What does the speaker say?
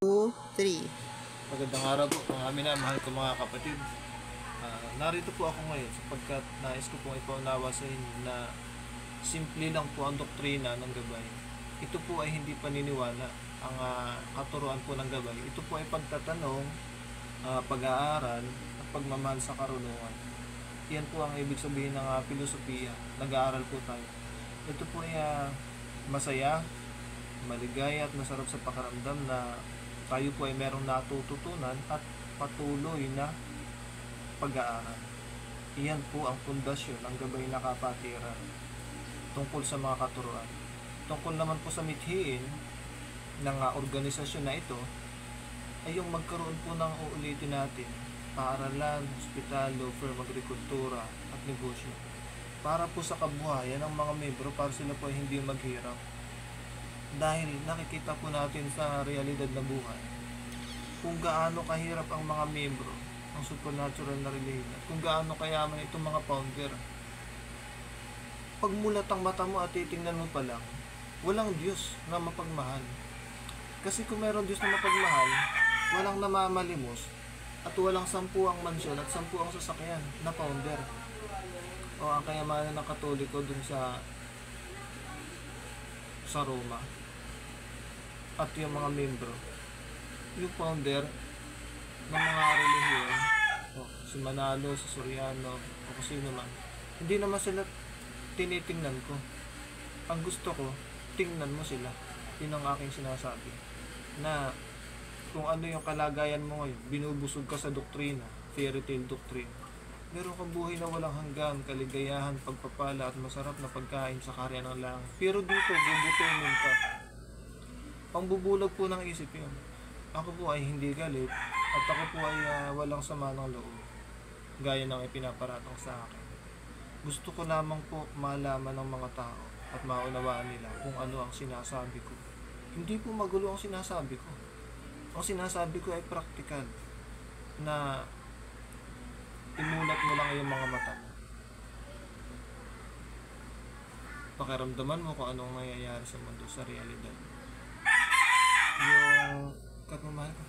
2, 3. Magandang araw po mga minamahal ko mga kapatid. Narito po ako ngayon sapagkat nais ko pong ipaunawa sa inyo na simple lang po ang doktrina ng gabay. Ito po ay hindi paniniwala. Ang katuruan po ng gabay, ito po ay pagtatanong, pag-aaral at pagmamahal sa karunungan. Yan po ang ibig sabihin ng filosofiya. Nag-aaral po tayo. Ito po ay masaya, maligaya at masarap sa pakiramdam na tayo po ay merong natututunan at patuloy na pag-aaral. Iyan po ang pundasyon ng gabay na kapatiran tungkol sa mga katuruan. Tungkol naman po sa mithiin ng organisasyon na ito ay yung magkaroon po ng uulitin natin paaralan, ospitalo, firm, agrikultura at negosyo para po sa kabuhayan ng mga membro para sila po ay hindi maghirap. Dahil nakikita po natin sa realidad na buhay kung gaano kahirap ang mga membro ng supernatural na relihiyon at kung gaano kayaman itong mga founder. Pagmulat ang mata mo at titingnan mo pa lang, walang Diyos na mapagmahal. Kasi kung meron Diyos na mapagmahal, walang namamalimos at walang 10 ang mansyon at 10 ang sasakyan na founder. O ang kayamanan ng Katoliko dun sa Roma at yung mga membro, yung founder ng mga relihiyon, si Manalo, si Soriano, o kung sino man, hindi naman sila tinitingnan ko. Ang gusto ko, tingnan mo sila. Yun ang aking sinasabi. Na kung ano yung kalagayan mo ngayon, binubusog ka sa doktrina, fairy tale doctrine. Meron kang buhay na walang hanggan, kaligayahan, pagpapala at masarap na pagkain sa karya ng langit. Pero dito, bubutunin ka. Pangbubulag po ng isip yun. Ako po ay hindi galit at ako po ay walang sama ng loob. Gaya ng ipinaparatong sa akin. Gusto ko lamang po malaman ng mga tao at maunawaan nila kung ano ang sinasabi ko. Hindi po magulo ang sinasabi ko. Ang sinasabi ko ay praktikal na imulat mo lang yung mga mata mo. Pakiramdaman mo kung anong nangyayari sa mundo sa realidad. Yung katmamahal ko.